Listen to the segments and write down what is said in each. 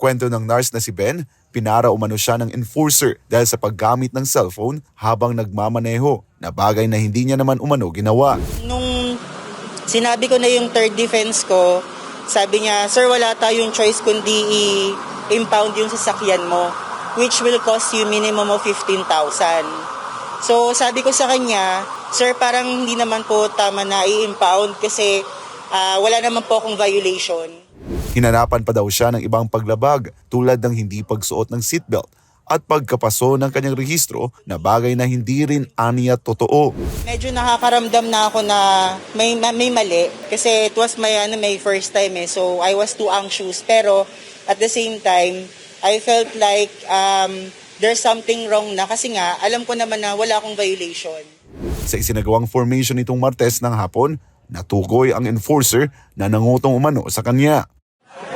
Kwento ng nurse na si Ben, pinara umano siya ng enforcer dahil sa paggamit ng cellphone habang nagmamaneho na bagay na hindi niya naman umano ginawa. Nung sinabi ko na yung third defense ko, sabi niya, "Sir, wala tayong choice kundi i-impound yung sasakyan mo, which will cost you minimum of 15,000. So sabi ko sa kanya, "Sir, parang hindi naman po tama na i-impound kasi wala naman po akong violation." Hinanapan pa daw siya ng ibang paglabag tulad ng hindi pagsuot ng seatbelt at pagkapaso ng kanyang rehistro na bagay na hindi rin aniya totoo. Medyo nakakaramdam na ako na may mali kasi it was my first time so I was too anxious, pero at the same time I felt like there's something wrong na kasi nga alam ko naman na wala akong violation. Sa isinagawang formation nitong Martes ng hapon, natukoy ang enforcer na nangutong umano sa kanya.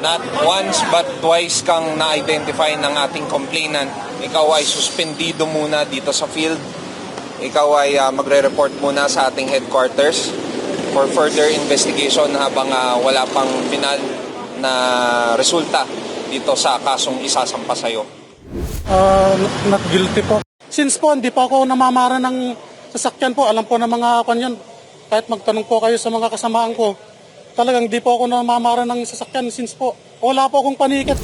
Not once but twice kang na-identify ng ating complainant. Ikaw ay suspendido muna dito sa field. Ikaw ay magre-report muna sa ating headquarters for further investigation habang wala pang final na resulta dito sa kasong isasampa sa'yo. Not guilty po. Since po hindi pa ako namamara ng sasakyan po, alam po ng mga kanyan, kahit magtanong po kayo sa mga kasamaan ko, talagang di po ako namamara ng sasakyan since po wala po akong panikat.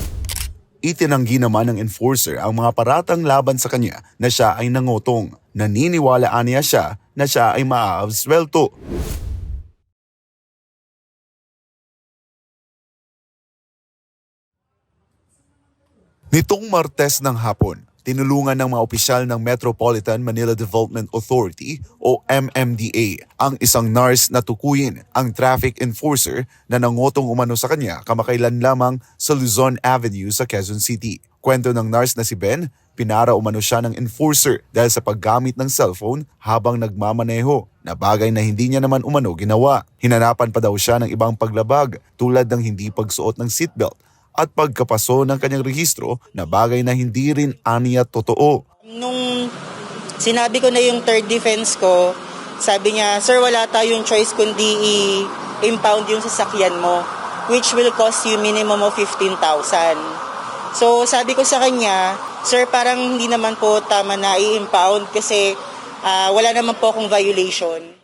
Itinanggi naman ng enforcer ang mga paratang laban sa kanya na siya ay nangutong. Naniniwalaan niya siya na siya ay maaabswelto. Nitong Martes ng hapon, tinulungan ng mga opisyal ng Metropolitan Manila Development Authority o MMDA ang isang nurse na tukuyin ang traffic enforcer na nangutong umano sa kanya kamakailan lamang sa Luzon Avenue sa Quezon City. Kwento ng nurse na si Ben, pinara umano siya ng enforcer dahil sa paggamit ng cellphone habang nagmamaneho na bagay na hindi niya naman umano ginawa. Hinanapan pa daw siya ng ibang paglabag tulad ng hindi pagsuot ng seatbelt at pagkapaso ng kanyang rehistro na bagay na hindi rin aniya totoo. Nung sinabi ko na yung third defense ko, sabi niya, "Sir, wala tayong choice kundi i-impound yung sasakyan mo, which will cost you minimum of 15,000. So sabi ko sa kanya, "Sir, parang hindi naman po tama na i-impound kasi wala naman po akong violation."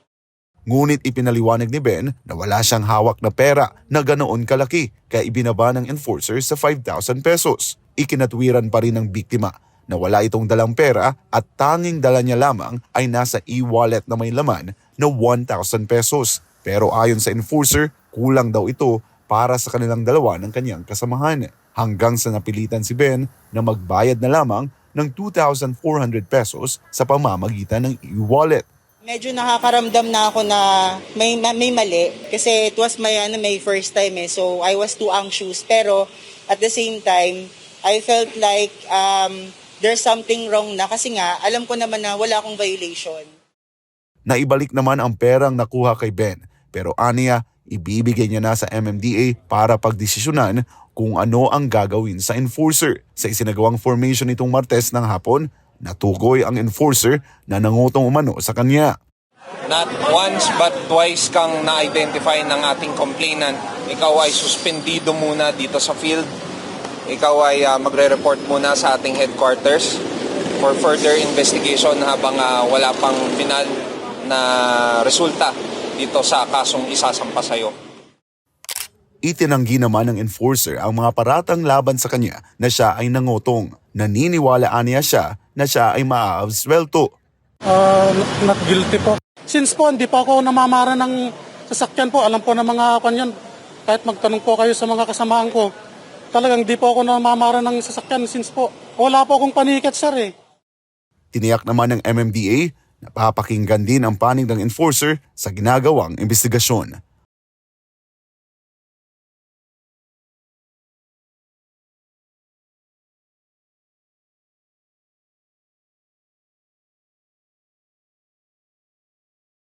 Ngunit ipinaliwanag ni Ben na wala siyang hawak na pera na ganoon kalaki kaya ibinaba ng enforcer sa 5,000 pesos. Ikinatwiran pa rin ng biktima na wala itong dalang pera at tanging dala niya lamang ay nasa e-wallet na may laman na 1,000 pesos. Pero ayon sa enforcer, kulang daw ito para sa kanilang dalawa ng kanyang kasamahan. Hanggang sa napilitan si Ben na magbayad na lamang ng 2,400 pesos sa pamamagitan ng e-wallet. Medyo nakakaramdam na ako na may mali kasi it was my first time so I was too anxious, pero at the same time I felt like there's something wrong na kasi nga alam ko naman na wala akong violation. Naibalik naman ang perang nakuha kay Ben pero aniya ibibigay niya na sa MMDA para pagdesisyonan kung ano ang gagawin sa enforcer. Sa isinagawang formation nitong Martes ng hapon, natukoy ang enforcer na nangutong umano sa kanya. Not once but twice kang na-identify ng ating complainant. Ikaw ay suspendido muna dito sa field. Ikaw ay magre-report muna sa ating headquarters for further investigation habang wala pang final na resulta dito sa kasong isasampa sa'yo. Itinanggi naman ng enforcer ang mga paratang laban sa kanya na siya ay nangutong. Naniniwalaan niya siya na siya ay maaabswelto. Not guilty po. Since po hindi pa ako namamara ng sasakyan po, alam po ng mga kanyan, kahit magtanong po kayo sa mga kasamaan ko, talagang di po ako namamara ng sasakyan since po wala po akong panikat, sir. Tiniyak naman ng MMDA na papakinggan din ang panig ng enforcer sa ginagawang investigasyon.